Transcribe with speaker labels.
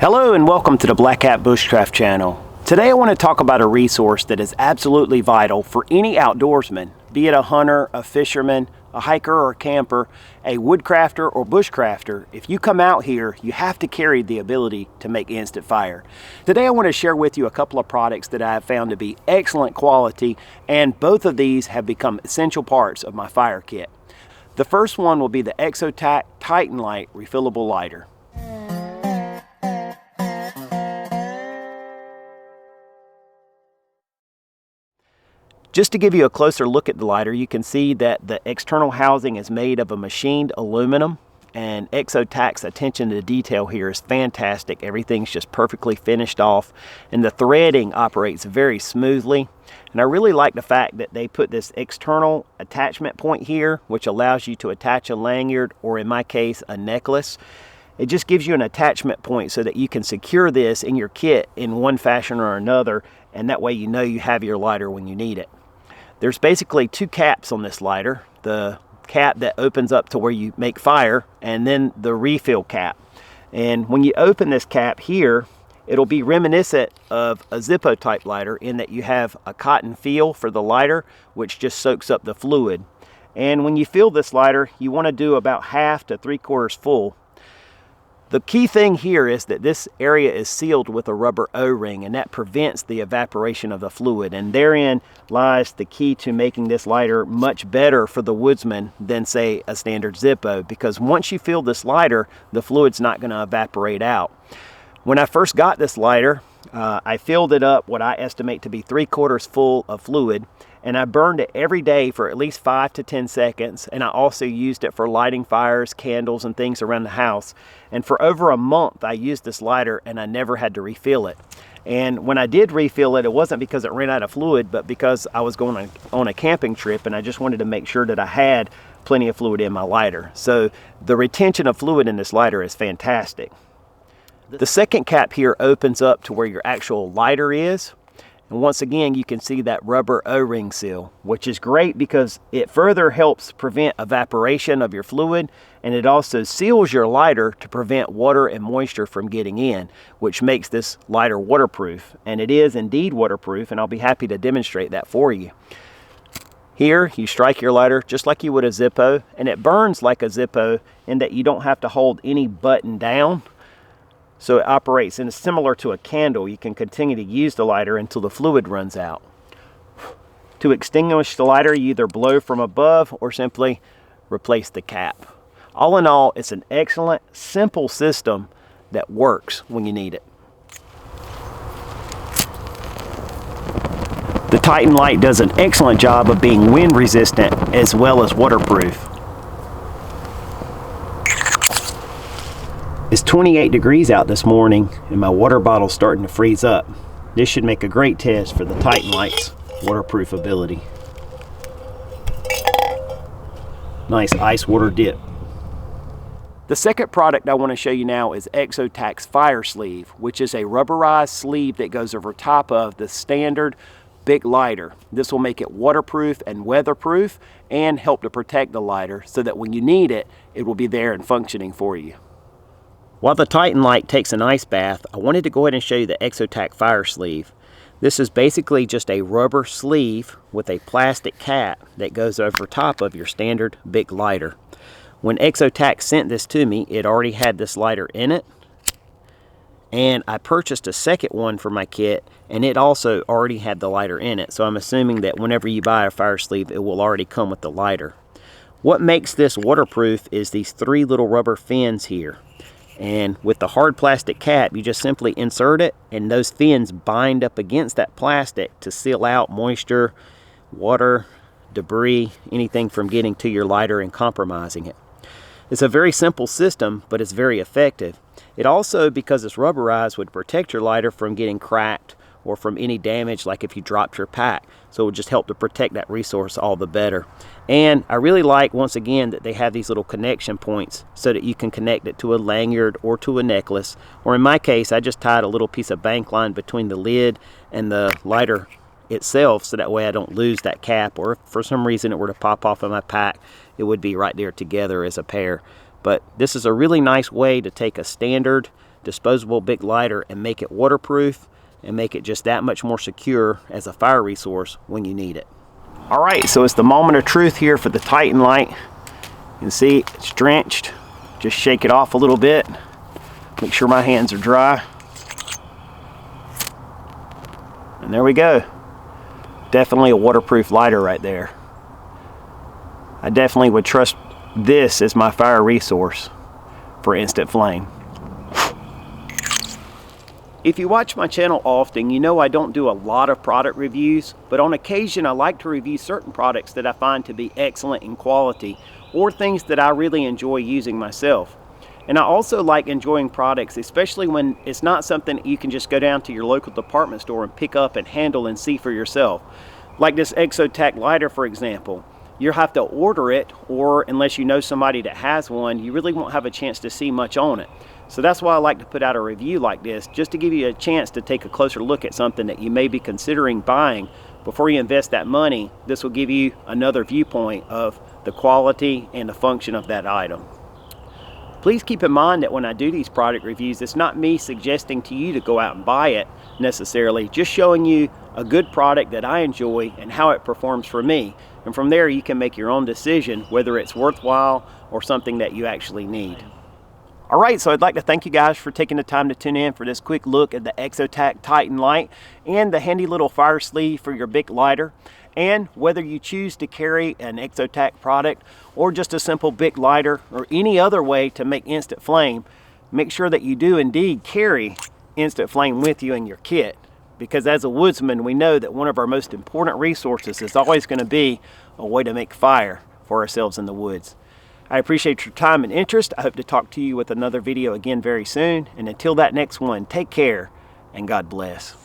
Speaker 1: Hello and welcome to the Black Hat Bushcraft channel. Today I want to talk about a resource that is absolutely vital for any outdoorsman, be it a hunter, a fisherman, a hiker or a camper, a woodcrafter or bushcrafter. If you come out here, you have to carry the ability to make instant fire. Today I want to share with you a couple of products that I have found to be excellent quality, and both of these have become essential parts of my fire kit. The first one will be the Exotac titanLIGHT refillable lighter. Just to give you a closer look at the lighter, you can see that the external housing is made of a machined aluminum, and Exotac's attention to detail here is fantastic. Everything's just perfectly finished off, and the threading operates very smoothly. And I really like the fact that they put this external attachment point here, which allows you to attach a lanyard, or in my case, a necklace. It just gives you an attachment point so that you can secure this in your kit in one fashion or another, and that way you know you have your lighter when you need it. There's basically two caps on this lighter. The cap that opens up to where you make fire, and then the refill cap. And when you open this cap here, it'll be reminiscent of a Zippo type lighter in that you have a cotton feel for the lighter, which just soaks up the fluid. And when you fill this lighter, you want to do about half to 3/4 full. The key thing here is that this area is sealed with a rubber O-ring, and that prevents the evaporation of the fluid, and therein lies the key to making this lighter much better for the woodsman than, say, a standard Zippo, because once you fill this lighter, the fluid's not going to evaporate out. When I first got this lighter, I filled it up what I estimate to be 3/4 full of fluid, and I burned it every day for at least 5 to 10 seconds, and I also used it for lighting fires, candles, and things around the house. And for over a month I used this lighter, and I never had to refill it. And when I did refill it, it wasn't because it ran out of fluid, but because I was going on a camping trip, and I just wanted to make sure that I had plenty of fluid in my lighter. So the retention of fluid in this lighter is fantastic. The second cap here opens up to where your actual lighter is. And once again, you can see that rubber O-ring seal, which is great because it further helps prevent evaporation of your fluid, and it also seals your lighter to prevent water and moisture from getting in, which makes this lighter waterproof. And it is indeed waterproof, and I'll be happy to demonstrate that for you. Here, you strike your lighter just like you would a Zippo, and it burns like a Zippo in that you don't have to hold any button down. So it operates, and it's similar to a candle. You can continue to use the lighter until the fluid runs out. To extinguish the lighter, you either blow from above or simply replace the cap. All in all, it's an excellent, simple system that works when you need it. The titanLIGHT does an excellent job of being wind resistant as well as waterproof. It's 28 degrees out this morning, and my water bottle's starting to freeze up. This should make a great test for the titanLIGHT's waterproof ability. Nice ice water dip. The second product I want to show you now is Exotac's fireSLEEVE, which is a rubberized sleeve that goes over top of the standard big lighter. This will make it waterproof and weatherproof and help to protect the lighter so that when you need it, it will be there and functioning for you. While the titanLIGHT takes an ice bath, I wanted to go ahead and show you the Exotac fireSLEEVE. This is basically just a rubber sleeve with a plastic cap that goes over top of your standard big lighter. When Exotac sent this to me, it already had this lighter in it, and I purchased a second one for my kit, and it also already had the lighter in it. So I'm assuming that whenever you buy a fireSLEEVE, it will already come with the lighter. What makes this waterproof is these 3 little rubber fins here. And with the hard plastic cap, you just simply insert it, and those fins bind up against that plastic to seal out moisture, water, debris, anything from getting to your lighter and compromising it. It's a very simple system, but it's very effective. It also, because it's rubberized, would protect your lighter from getting cracked or from any damage, like if you dropped your pack. So it would just help to protect that resource all the better. And I really like, once again, that they have these little connection points so that you can connect it to a lanyard or to a necklace. Or in my case, I just tied a little piece of bank line between the lid and the lighter itself, so that way I don't lose that cap, or if for some reason it were to pop off of my pack, it would be right there together as a pair. But this is a really nice way to take a standard disposable Bic lighter and make it waterproof and make it just that much more secure as a fire resource when you need it. All right, so it's the moment of truth here for the titanLIGHT. You can see it's drenched. Just shake it off a little bit. Make sure my hands are dry. And there we go. Definitely a waterproof lighter right there. I definitely would trust this as my fire resource for instant flame. If you watch my channel often, you know I don't do a lot of product reviews, but on occasion I like to review certain products that I find to be excellent in quality or things that I really enjoy using myself. And I also like enjoying products, especially when it's not something you can just go down to your local department store and pick up and handle and see for yourself. Like this Exotac lighter, for example. You'll have to order it, or unless you know somebody that has one, you really won't have a chance to see much on it. So that's why I like to put out a review like this, just to give you a chance to take a closer look at something that you may be considering buying before you invest that money. This will give you another viewpoint of the quality and the function of that item. Please keep in mind that when I do these product reviews, it's not me suggesting to you to go out and buy it necessarily, just showing you a good product that I enjoy and how it performs for me. And from there you can make your own decision whether it's worthwhile or something that you actually need. All right, so I'd like to thank you guys for taking the time to tune in for this quick look at the Exotac titanLIGHT and the handy little fire sleeve for your Bic lighter. And whether you choose to carry an Exotac product or just a simple Bic lighter or any other way to make instant flame, make sure that you do indeed carry instant flame with you in your kit. Because as a woodsman, we know that one of our most important resources is always going to be a way to make fire for ourselves in the woods. I appreciate your time and interest. I hope to talk to you with another video again very soon. And until that next one, take care and God bless.